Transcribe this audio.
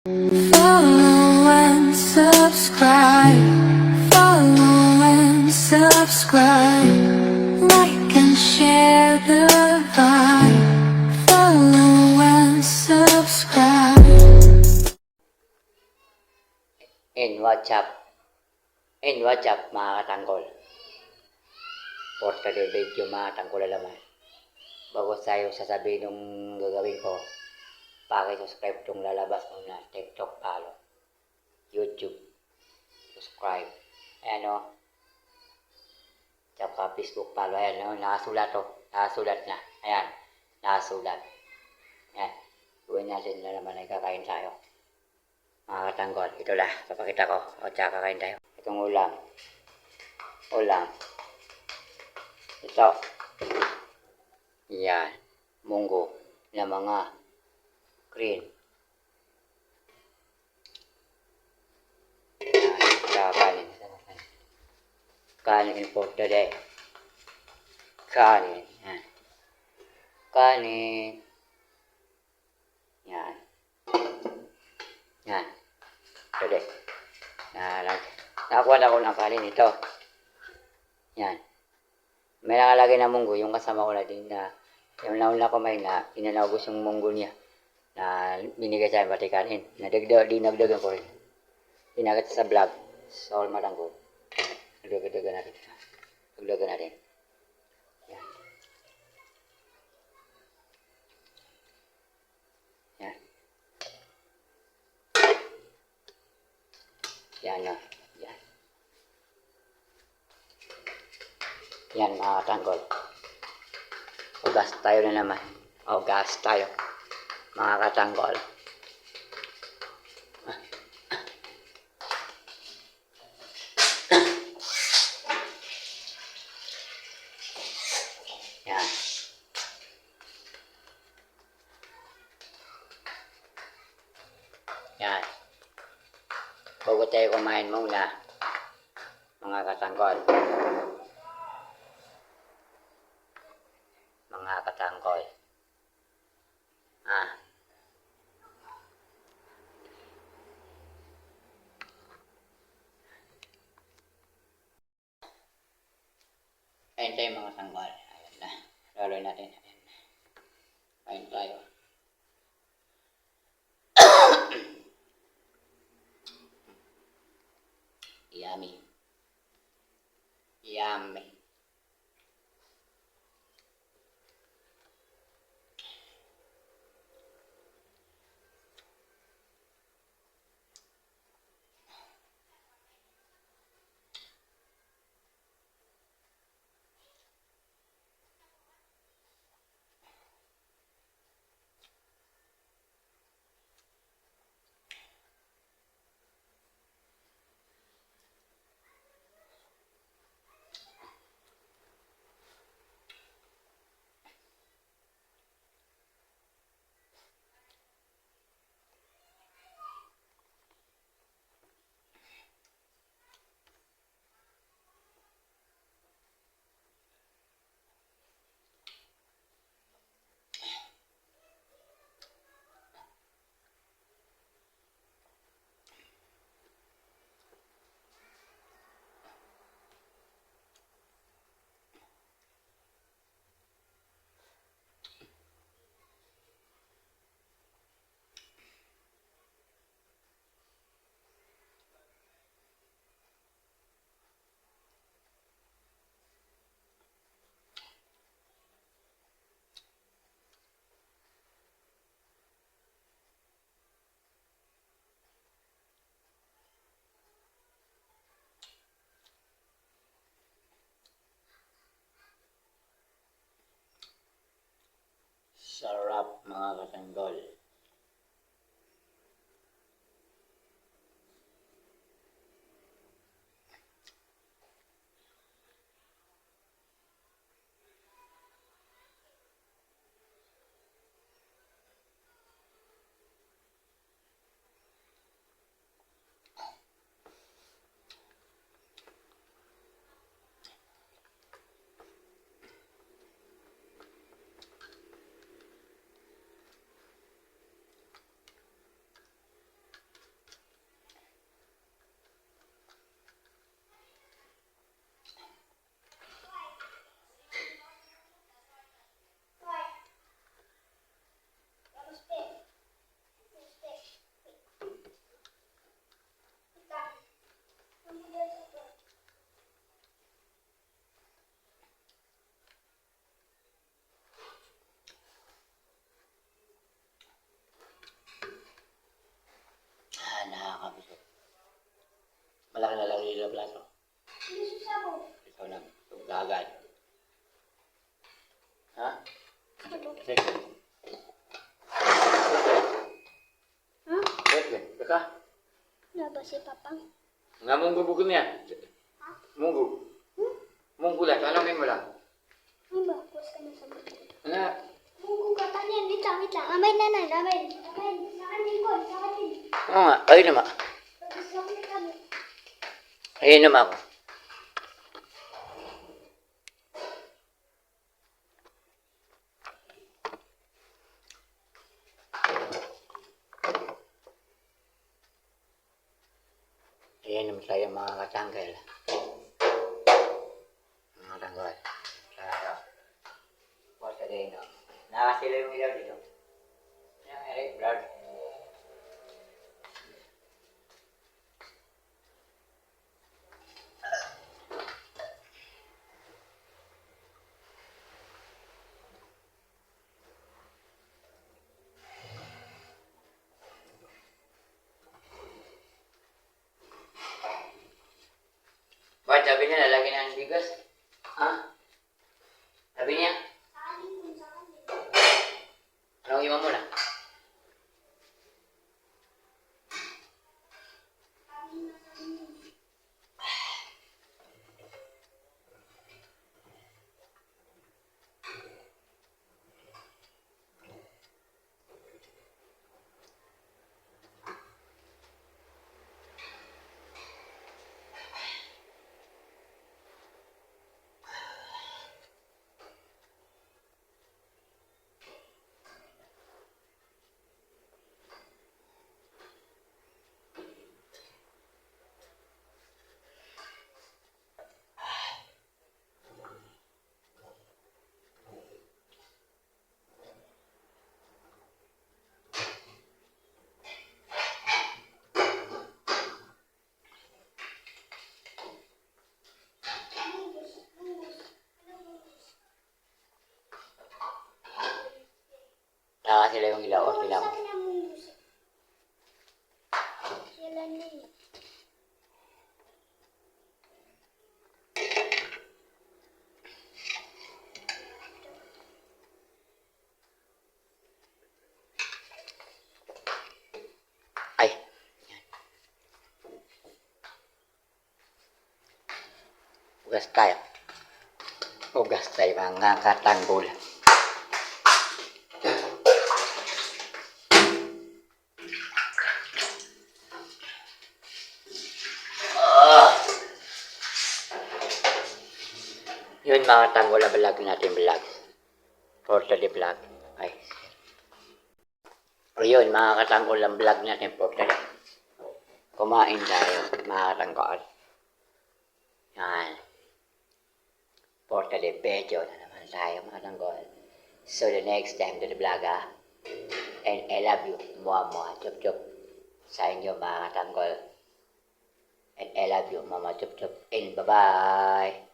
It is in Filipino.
Follow and subscribe. Follow and subscribe. Like and share the vibe. Follow and subscribe. And what's up mga katanggol? For today video mga tanggol alaman. Bago tayo sasabihin ng gagawin ko, paki-subscribe itong lalabas mo na TikTok follow, YouTube, subscribe, ayan o, tsaka Facebook follow, ayan o, nakasulat na, ayan, nakasulat, ayan, gawin natin na naman ay kakain tayo. Mga katanggol, ito lang, papakita ko, o tsaka kakain tayo. Itong ulam, ito, yan, munggo na mga green. Yan, kanin for today. Kanin, yan. Kanin. Yan. Yan. Today. Nakakuha na ako ng kanin ito. Yan. May nakalagay na munggo, yung kasama ko na din na yung nauna kumain na inanagos yung munggo niya na binigay sa akin pati kanin. Dinagdagan ko rin. Pinagat sa vlog. So, all malanggo. Nagdagan natin. Nagdagan natin. Yan. Yan. Yan na. Yan. Yan mga katanggol. Ugas tayo na naman. Ugas tayo. Mga katanggol. Yan. Yan. Bago tayo kumain muna. Mga katanggol. Mga katanggol. Ayun tayo mga katanggol. Ayan na. Laloy natin. Ayan na. Ayun tayo. Yummy. Yummy. Sarap mga katanggol. lalagay sa plato. Ikaw na, agad. Ha? Sige. Sige, teka. Naba si Papang? Nga munggu buku niya. Munggu. Munggu lang, tanongin mo lang. Ay, bagus ka na sa mga. Ano? Munggu katanya, wait lang. Amay nanay, amay. Nakatingkod, nakatingkod. Oo nga, ayun naman. Bagus lang ni kami. Ayun naman ako. Ayan naman tayo mga katanggal. Mga tanggal. Kaya, wala din, no? Nakasila yung ilaw dito. Yung Eric Blood. Bakit sabi niya lalagyan na ng bigas? Ha? Sabi niya? Anong iwan mo na? Nakasila yung ilaw o sila mo? Sila niya. Ay. Ugas tayo. Ugas tayo mga katanggol. Yun mga tanggol na vlog natin vlog. For today vlog. Ay. O yun mga katanggol ang vlog natin for today. Kumain tayo mga katanggol. Yan. For today video na naman tayo mga tanggol. So the next time to the vlog And I love you. Mua. Chup chup. Sa inyo mga katanggol. And I love you. Mama chup chup. And bye bye.